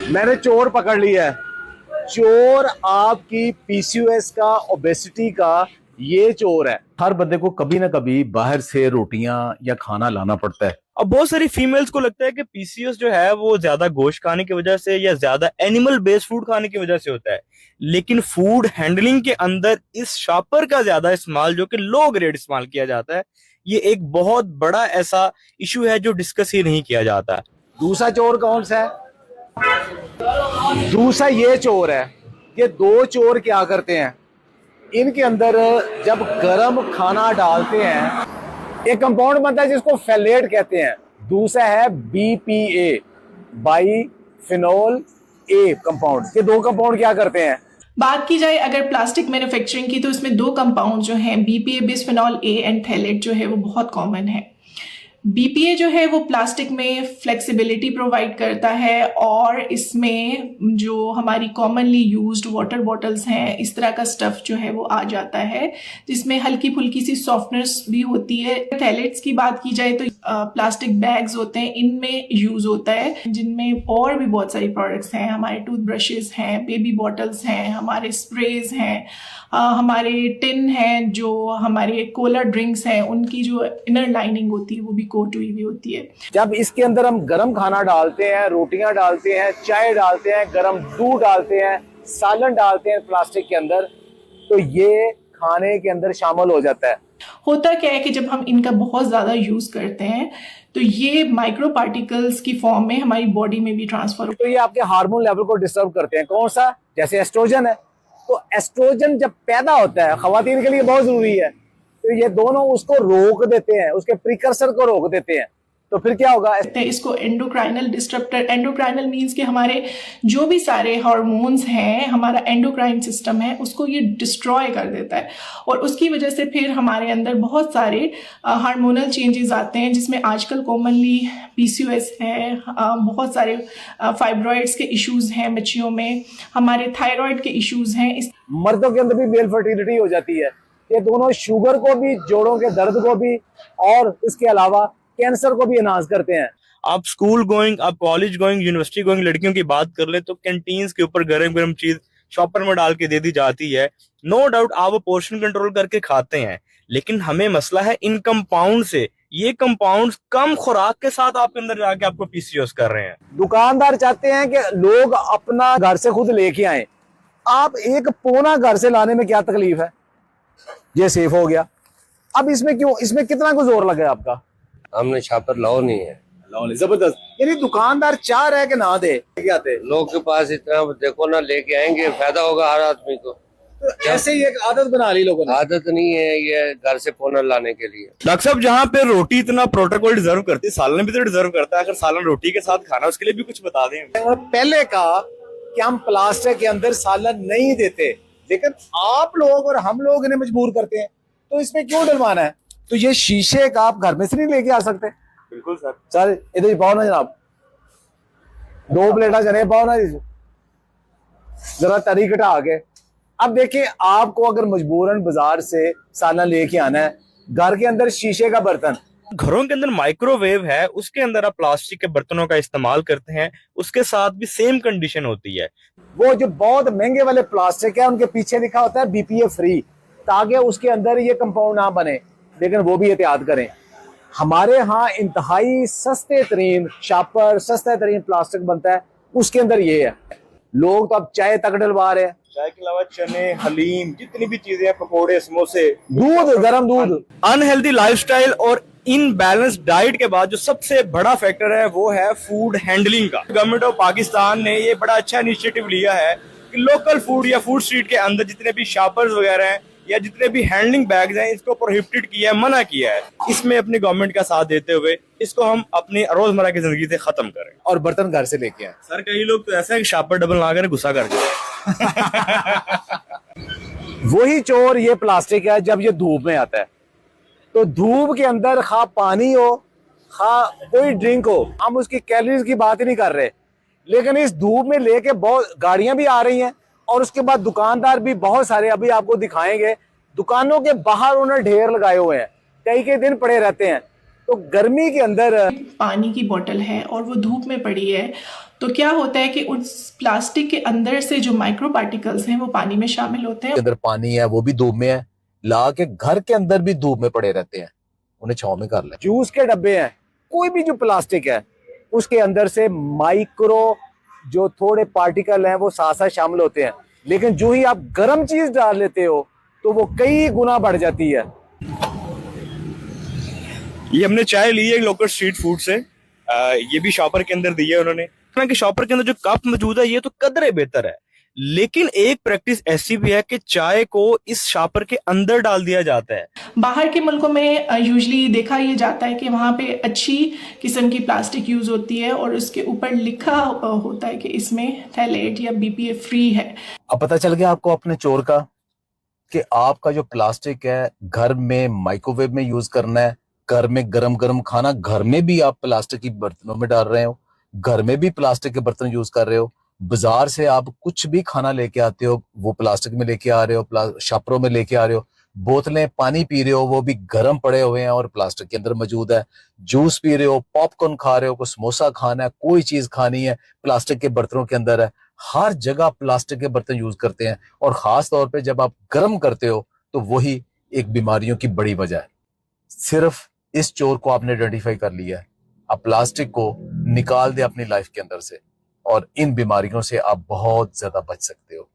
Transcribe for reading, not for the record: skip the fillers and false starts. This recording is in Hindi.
मैंने चोर पकड़ लिया है। चोर आपकी पीसीओएस का, ओबेसिटी का ये चोर है। हर बंदे को कभी ना कभी बाहर से रोटियां या खाना लाना पड़ता है। अब बहुत सारी फीमेल्स को लगता है कि पीसीओएस जो है वो ज्यादा गोश्त खाने की वजह से या ज्यादा एनिमल बेस्ड फूड खाने की वजह से होता है, लेकिन फूड हैंडलिंग के अंदर इस शॉपर का ज्यादा इस्तेमाल, जो कि लो ग्रेड इस्तेमाल किया जाता है, ये एक बहुत बड़ा ऐसा इशू है जो डिस्कस ही नहीं किया जाता। दूसरा चोर कौन सा है? दूसरा ये चोर है। ये दो चोर क्या करते हैं, इनके अंदर जब गरम खाना डालते हैं एक कंपाउंड बनता है जिसको फेलेट कहते हैं। दूसरा है बीपीए, बाईफिनोल ए कंपाउंड। ये दो कंपाउंड क्या करते हैं? बात की जाए अगर प्लास्टिक मैन्युफैक्चरिंग की, तो इसमें दो कंपाउंड जो हैं BPA, bisphenol A and phthalate, जो है वो बहुत कॉमन है। बीपीए जो है वो प्लास्टिक में फ्लेक्सिबिलिटी प्रोवाइड करता है और इसमें जो हमारी कॉमनली यूज्ड वाटर बॉटल्स हैं, इस तरह का स्टफ जो है वो आ जाता है, जिसमें हल्की फुल्की सी सॉफ्टनेस भी होती है। थैलेट्स की बात की जाए तो प्लास्टिक बैग्स होते हैं, इनमें यूज होता है, जिनमें और भी बहुत सारी प्रोडक्ट्स हैं। हमारे टूथब्रशेस हैं, बेबी बॉटल्स हैं, हमारे स्प्रेज हैं, हमारे टिन हैं, जो हमारे कोला ड्रिंक्स हैं, उनकी जो इनर लाइनिंग होती है वो भी कोट हुई भी होती है। जब इसके अंदर हम गरम खाना डालते हैं, रोटियां डालते हैं, चाय डालते हैं, गरम दूध डालते हैं, सालन डालते हैं प्लास्टिक के अंदर, तो ये खाने के अंदर शामिल हो जाता है। होता क्या है कि जब हम इनका बहुत ज्यादा यूज करते हैं तो ये माइक्रो पार्टिकल्स की फॉर्म में हमारी बॉडी में भी ट्रांसफर तो ये आपके हार्मोन लेवल को डिस्टर्ब करते हैं। कौन सा? जैसे एस्ट्रोजन है, तो एस्ट्रोजन जब पैदा होता है खवातीन के लिए बहुत जरूरी है, तो ये दोनों उसको रोक देते हैं, उसके प्रिकर्सर को रोक देते हैं। तो फिर क्या होगा? इसको एंडोक्राइनल डिस्टरप्टर, एंडोक्राइनल मीन्स कि हमारे जो भी सारे हार्मोन्स हैं, हमारा एंडोक्राइन सिस्टम है, उसको ये डिस्ट्रॉय कर देता है और उसकी वजह से फिर हमारे अंदर बहुत सारे हार्मोनल चेंजेस आते हैं, जिसमें आजकल कॉमनली पीसीओएस है, बहुत सारे फाइब्रॉइड्स के इश्यूज हैं बच्चियों में, हमारे थायराइड के इश्यूज हैं। मर्दों के अंदर भी मेल फर्टिलिटी हो जाती है। ये दोनों शुगर को भी, जोड़ों के दर्द को भी, और इसके अलावा कैंसर को भी एनहांस करते हैं। आप स्कूल गोइंग, आप कॉलेज गोइंग, यूनिवर्सिटी गोइंग लड़कियों की बात कर ले तो कैंटीन्स के ऊपर गरम गरम चीज शॉपर में डाल के दे दी जाती है। नो डाउट आप वो पोर्शन कंट्रोल करके खाते हैं, लेकिन हमें मसला है इन कंपाउंड से। ये कंपाउंड कम खुराक के साथ आपके अंदर जाके आपको पीसीओएस कर रहे हैं। दुकानदार चाहते हैं कि लोग अपना घर से खुद लेके आए। आप एक पौना घर से लाने में क्या तकलीफ है? ये सेफ हो गया। अब इसमें क्यों, इसमें कितना को जोर लगा आपका? हमने छापर लाओ नहीं है। जबरदस्त। यानी दुकानदार चाह रहे कि ना दे, क्या दे? लोग के पास इतना देखो ना, लेके आएंगे, फायदा होगा हर आदमी को। तो ऐसे ही एक आदत बना ली लोगों ने। आदत नहीं है ये घर से पोना लाने के लिए। डॉक्टर साहब, जहाँ पे रोटी इतना प्रोटोकॉल डिजर्व करती है, सालन भी तो डिजर्व करता है। अगर सालन रोटी के साथ खाना, उसके लिए भी कुछ बता दें। और पहले का कि हम प्लास्टिक के अंदर सालन नहीं देते, लेकिन आप लोग और हम लोग इन्हें मजबूर करते हैं, तो इसमें क्यों डलवाना है? तो ये शीशे का आप घर में से नहीं लेके आ सकते? बिल्कुल सर। सर इधर ही पाओ ना जनाब, 2 प्लेटा चने पाओ ना, जरा तरी कटा के। अब देखिए, आपको अगर मजबूरन बाजार से सालन लेके आना है, घर के अंदर शीशे का बर्तन, घरों के अंदर माइक्रोवेव है, उसके अंदर आप प्लास्टिक के बर्तनों का इस्तेमाल करते हैं, उसके साथ भी सेम कंडीशन होती है। वो जो बहुत महंगे वाले प्लास्टिक है, उनके पीछे लिखा होता है बीपीए फ्री, ताकि उसके अंदर ये कंपाउंड ना बने, लेकिन वो भी एहतियात करें। हमारे यहाँ इंतहाई सस्ते तरीन शॉपर, सस्ते तरीन प्लास्टिक बनता है, उसके अंदर ये है। लोग तो अब चाय तक डलवा रहे हैं। चाय के अलावा चने, हलीम, जितनी भी चीजें हैं, पकोड़े, समोसे, दूध, गरम दूध। अनहेल्दी लाइफस्टाइल और इनबैलेंस डाइट के बाद जो सबसे बड़ा फैक्टर है वो है फूड हैंडलिंग का। गवर्नमेंट ऑफ पाकिस्तान ने ये बड़ा अच्छा इनिशिएटिव लिया है कि लोकल फूड या फूड स्ट्रीट के अंदर जितने भी शॉपर्स वगैरह हैं या जितने भी हैंडलिंग बैग्स हैं, इसको प्रोहिबिटेड किया है, मना किया है। इसमें अपनी गवर्नमेंट का साथ देते हुए इसको हम अपनी रोजमर्रा की जिंदगी से खत्म करें। और बर्तन घर से लेके आए। सर, कई लोग तो ऐसा है कि शॉपर डबल ना करें, गुस्सा कर जाए। वही चोर ये प्लास्टिक है। जब ये धूप में आता है, तो धूप के अंदर खा पानी हो, खा कोई ड्रिंक हो, हम उसकी कैलोरीज की बात ही नहीं कर रहे, लेकिन इस धूप में लेके बहुत गाड़ियां भी आ रही हैं, और उसके बाद दुकानदार भी बहुत सारे, अभी आपको दिखाएंगे, दुकानों के बाहर उन्होंने ढेर लगाए हुए हैं, कई कई दिन पड़े रहते हैं। तो गर्मी के अंदर पानी की बोतल है और वो धूप में पड़ी है, तो क्या होता है कि उस प्लास्टिक के अंदर से जो माइक्रो पार्टिकल्स हैं वो पानी में शामिल होते हैं। के अंदर पानी है वो भी धूप में है, ला के घर के अंदर भी धूप में पड़े रहते हैं, उन्हें छांव में कर ले। जूस के डब्बे हैं, कोई भी जो प्लास्टिक है उसके अंदर से माइक्रो जो थोड़े पार्टिकल हैं वो साथ साथ शामिल होते हैं, लेकिन जो ही आप गर्म चीज डाल लेते हो तो वो कई गुना बढ़ जाती है। ये हमने चाय ली है लोकल स्ट्रीट फूड से, ये भी शॉपर के अंदर दी है उन्होंने। हालांकि शॉपर के अंदर जो कप मौजूद है ये तो कदरे बेहतर है, लेकिन एक प्रैक्टिस ऐसी भी है कि चाय को इस शॉपर के अंदर डाल दिया जाता है। बाहर के मुल्कों में यूजुअली देखा ये जाता है कि वहाँ पे अच्छी किस्म की प्लास्टिक यूज़ होती है और उसके ऊपर लिखा होता है कि इसमें थैलेट या बीपीए फ्री है। अब पता चल गया आपको अपने चोर का कि आपका जो प्लास्टिक है घर में माइक्रोवेव में यूज करना है, घर में गरम गरम खाना घर में भी आप प्लास्टिक की बर्तनों में डाल रहे हो, घर में भी प्लास्टिक के बर्तन यूज कर रहे हो, बाजार से आप कुछ भी खाना लेके आते हो वो प्लास्टिक में लेके आ रहे हो, शापरों में लेके आ रहे हो, बोतलें पानी पी रहे हो वो भी गर्म पड़े हुए हैं और प्लास्टिक के अंदर मौजूद है, जूस पी रहे हो, पॉपकॉर्न खा रहे हो, कोई समोसा खाना है, कोई चीज खानी है प्लास्टिक के बर्तनों के अंदर है। हर जगह प्लास्टिक के बर्तन यूज करते हैं और खास तौर पे जब आप गर्म करते हो तो वही एक बीमारियों की बड़ी वजह है। सिर्फ इस चोर को आपने आइडेंटिफाई कर लिया है, आप प्लास्टिक को निकाल दे अपनी लाइफ के अंदर से और इन बीमारियों से आप बहुत ज्यादा बच सकते हो।